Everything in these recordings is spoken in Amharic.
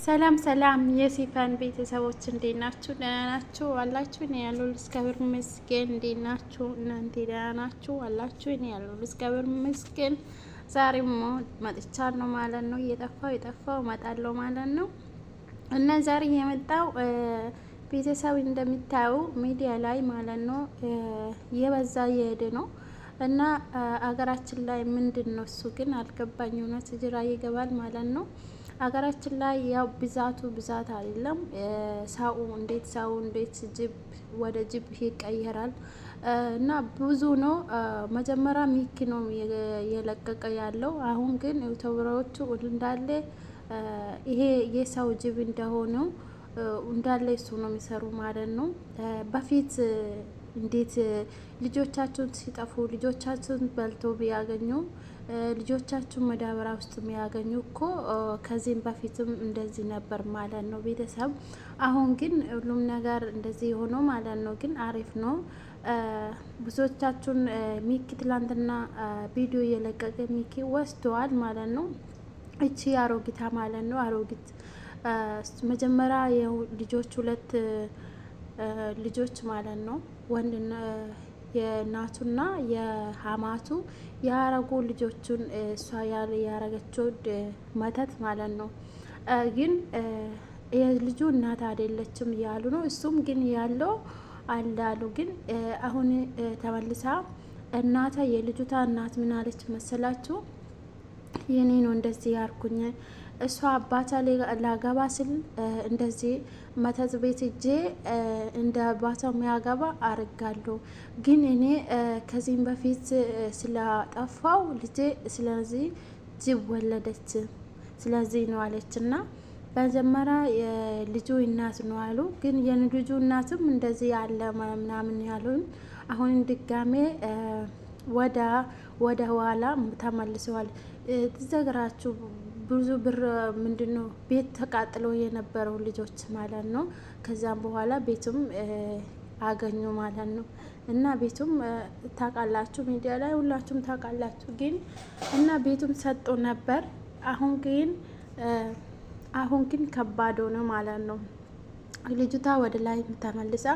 ሰላም ሰላም የሲፋን ቤተሰቦች እንዴት ናችሁ? ደህና ናችሁ አላችሁ? እኔ ያለው ልስከብር መስገን። እንዴት ናችሁ እናንተ? ደህና ናችሁ አላችሁ? እኔ ያለው ልስከብር መስገን። ዛሬም መጥቻለሁ ማለት ነው። የጠፋው እመጣለሁ ማለት ነው። እና ዛሬ የመጣው ቤተሰብ እንደሚታዩ ሚዲያ ላይ ማለት ነው የበዛ የሄደ ነው እና አገራችን ላይ ምንድን ነው እሱ ግን አልገባኝ። እውነት ጅራ ይገባል ማለት ነው። አገራችን ላይ ያው ብዛት አይደለም። ሰው እንዴት ጅብ ወደ ጅብ ይቀየራል እና ብዙ ነው። መጀመሪያ ሚኪ ነው የለቀቀ ያለው። አሁን ግን ዩቲዩበሮቹ እንዳለ ይሄ የሰው ጅብ እንደሆነው እንዳለ እሱ ነው የሚሰሩ ማለት ነው። በፊት እንዴት ልጆቻችሁን ሲጠፉ ልጆቻችሁን በልቶ ቢያገኙ ልጆቻችሁን መዳበሪያ ውስጥ የሚያገኙ እኮ ከዚህም በፊትም እንደዚህ ነበር ማለት ነው ቤተሰብ። አሁን ግን ሁሉም ነገር እንደዚህ የሆነው ማለት ነው። ግን አሪፍ ነው። ብዙዎቻችሁን ሚኪ ትላንትና ቪዲዮ የለቀቀ ሚኪ ወስደዋል ማለት ነው። እቺ አሮጊታ ማለት ነው። አሮጊት መጀመሪያ ልጆች ሁለት ልጆች ማለት ነው ወንድና የናቱና የሀማቱ ያረጉ ልጆቹን እሷ ያረገችው መተት ማለት ነው። ግን የልጁ እናት አይደለችም እያሉ ነው። እሱም ግን ያለው አላሉ። ግን አሁን ተመልሳ እናታ የልጁታ እናት ምን አለች መሰላችሁ? የኔ ነው እንደዚህ ያርኩኝ እሷ አባታ ላገባ ስል እንደዚህ መተት ቤት እጄ እንደ አባታው የሚያገባ አርጋለሁ። ግን እኔ ከዚህም በፊት ስለጠፋው ልጄ ስለዚህ ጅብ ወለደች። ስለዚህ ነው አለች እና መጀመሪያ የልጁ እናት ነው አሉ። ግን የልጁ እናትም እንደዚህ ያለ ምናምን ያሉን አሁን ድጋሜ ወደ ኋላ ተመልሰዋል። ትዘግራችሁ ብዙ ብር ምንድነው ቤት ተቃጥሎ የነበረው ልጆች ማለት ነው። ከዛም በኋላ ቤቱም አገኙ ማለት ነው። እና ቤቱም ታውቃላችሁ፣ ሚዲያ ላይ ሁላችሁም ታውቃላችሁ። ግን እና ቤቱም ሰጥቶ ነበር። አሁን ግን ከባድ ሆነ ማለት ነው። ልጅቷ ወደ ላይ ተመልሳ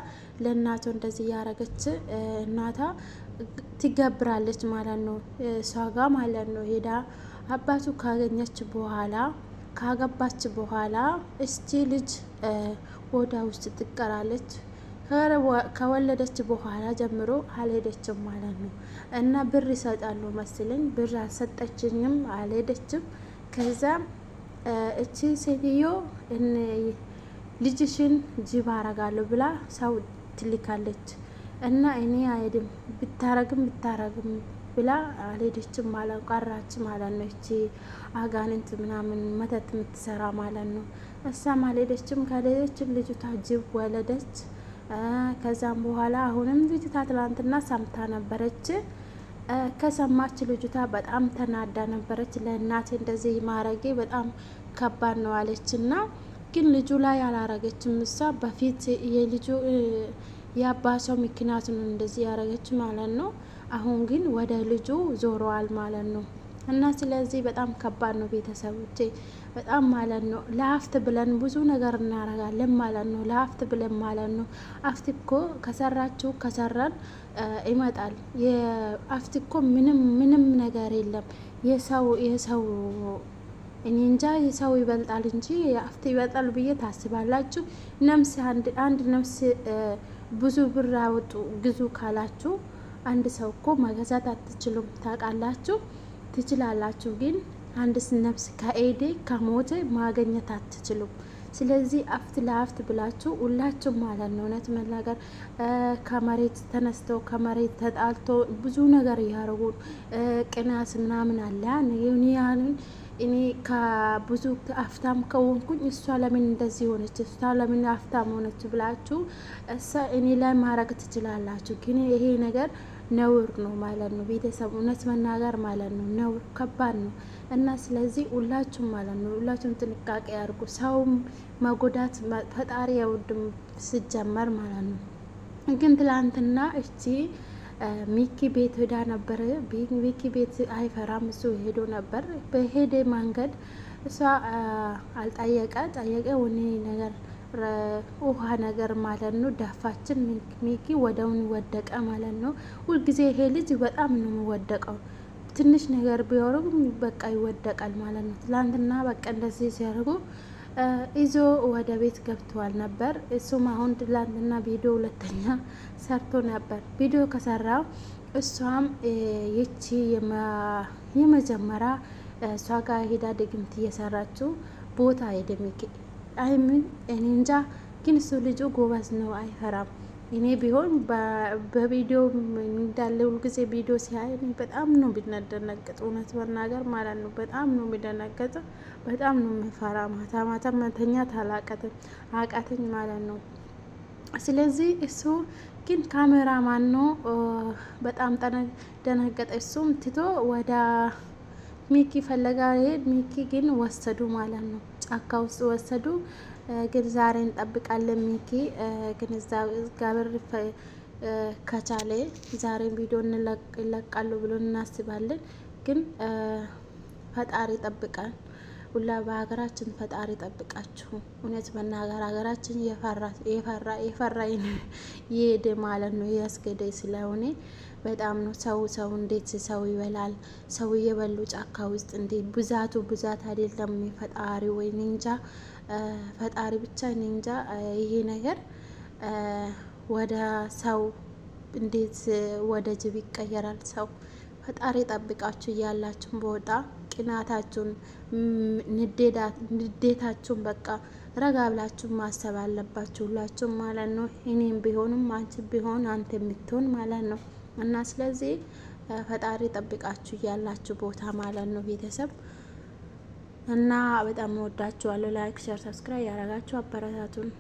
ለእናቷ እንደዚህ ያረገች እናቷ ትገብራለች ማለት ነው። እሷ ጋ ማለት ነው ሄዳ አባቱ ካገኘች በኋላ ካገባች በኋላ እስቲ ልጅ ወዳ ውስጥ ትቀራለች። ከወለደች በኋላ ጀምሮ አልሄደችም ማለት ነው። እና ብር ይሰጣሉ መስለኝ፣ ብር አልሰጠችኝም፣ አልሄደችም። ከዛ እቺ ሴትዮ ልጅሽን ጅብ አረጋለሁ ብላ ሰው ትልካለች። እና እኔ አይሄድም ብታረግም ብላ አልሄደችም ማለት ቀራች ማለት ነው። እቺ አጋንንት ምናምን መተት የምትሰራ ማለት ነው። እሷም አልሄደችም። ከሌለች ልጅቷ ጅብ ወለደች። ከዛም በኋላ አሁንም ልጅቷ ትላንትና ሰምታ ነበረች። ከሰማች ልጅቷ በጣም ተናዳ ነበረች። ለእናቴ እንደዚህ ማረጌ በጣም ከባድ ነው አለች እና ግን ልጁ ላይ አላረገችም። እሷ በፊት የልጁ የአባሰው ምክንያት ነው እንደዚህ ያረገች ማለት ነው። አሁን ግን ወደ ልጁ ዞረዋል ማለት ነው። እና ስለዚህ በጣም ከባድ ነው ቤተሰቦቼ፣ በጣም ማለት ነው። ለሀፍት ብለን ብዙ ነገር እናረጋለን ማለት ነው። ለሀፍት ብለን ማለት ነው። አፍት እኮ ከሰራን ይመጣል። የአፍት እኮ ምንም ነገር የለም። የሰው እኔ እንጃ የሰው ይበልጣል እንጂ የአፍት ይበልጣል ብዬ ታስባላችሁ? ነፍስ አንድ ነፍስ ብዙ ብር አወጡ ግዙ ካላችሁ አንድ ሰው እኮ መገዛት አትችሉም። ታውቃላችሁ? ትችላላችሁ፣ ግን አንድ ነፍስ ከኤዴ ከሞተ ማገኘት አትችሉም። ስለዚህ አፍት ለአፍት ብላችሁ ሁላችሁ ማለት ነው እውነት መናገር ከመሬት ተነስተው ከመሬት ተጣልቶ ብዙ ነገር እያደረጉ ቅናት ምናምን አለ። እኔ ከብዙ አፍታም ከሆንኩኝ እሷ ለምን እንደዚህ ሆነች፣ እሷ ለምን አፍታም ሆነች ብላችሁ እኔ ላይ ማድረግ ትችላላችሁ። ግን ይሄ ነገር ነውር ነው ማለት ነው ቤተሰብ፣ እውነት መናገር ማለት ነው ነውር፣ ከባድ ነው። እና ስለዚህ ሁላችሁም ማለት ነው ሁላችሁም ጥንቃቄ ያድርጉ። ሰውም መጎዳት ፈጣሪ አይወድም ሲጀመር ማለት ነው። ግን ትላንትና እቺ ሚኪ ቤት ሄዳ ነበር። ሚኪ ቤት አይፈራም እሱ ሄዶ ነበር። በሄደ መንገድ እሷ ጠየቀ ወኔ ነገር ውሃ ነገር ማለት ነው ደፋችን። ሚኪ ወደውን ወደቀ ማለት ነው። ሁልጊዜ ይሄ ልጅ በጣም ነው የሚወደቀው። ትንሽ ነገር ቢወርም በቃ ይወደቃል ማለት ነው። ትላንትና በቃ እንደዚህ ሲያደርጉ ይዞ ወደ ቤት ገብተዋል ነበር። እሱም አሁን ትላንትና ቪዲዮ ሁለተኛ ሰርቶ ነበር። ቪዲዮ ከሰራው እሷም ይቺ የመጀመሪያ እሷ ጋር ሄዳ ድግምት እየሰራችው ቦታ ሄደ ሚኪ። አይምን እኔ እንጃ ግን እሱ ልጁ ጎበዝ ነው፣ አይፈራም። እኔ ቢሆን በቪዲዮ እንዳለ ሁልጊዜ ቪዲዮ ሲያይ እኔ በጣም ነው ቢነደነገጥ፣ እውነት መናገር ማለት ነው። በጣም ነው የሚደነገጥ፣ በጣም ነው የሚፈራ። ማታ ማታ መተኛት አቃተኝ ማለት ነው። ስለዚህ እሱ ግን ካሜራማን ነው በጣም ደነገጠ። እሱም ትቶ ወደ ሚኪ ፈለጋ ሄድ። ሚኪ ግን ወሰዱ ማለት ነው፣ ጫካ ውስጥ ወሰዱ። ግን ዛሬ እንጠብቃለን። ሚኪ ግን እዛ ጋር ከቻለ ዛሬ ቪዲዮ ይለቃሉ ብሎ እናስባለን። ግን ፈጣሪ ይጠብቃል። ሁላ በሀገራችን ፈጣሪ ጠብቃችሁ። እውነት መናገር ሀገራችን የፈራ ይሄድ ማለት ነው። ያስገደኝ ስለሆነ በጣም ነው ሰው እንዴት ሰው ይበላል? ሰው እየበሉ ጫካ ውስጥ እንዴት ብዛት አይደለም። ፈጣሪ ወይ እንጃ፣ ፈጣሪ ብቻ እንጃ። ይሄ ነገር ወደ ሰው እንዴት ወደ ጅብ ይቀየራል? ሰው ፈጣሪ ጠብቃችሁ እያላችሁን በወጣ ቅናታችሁን፣ ንዴታችሁን በቃ ረጋ ብላችሁ ማሰብ አለባችሁ ሁላችሁም ማለት ነው። እኔም ቢሆንም አንቺ ቢሆን አንተ የምትሆን ማለት ነው። እና ስለዚህ ፈጣሪ ጠብቃችሁ እያላችሁ ቦታ ማለት ነው ቤተሰብ። እና በጣም ወዳችኋለሁ። ላይክ፣ ሼር፣ ሰብስክራይብ ያደረጋችሁ አበረታቱን።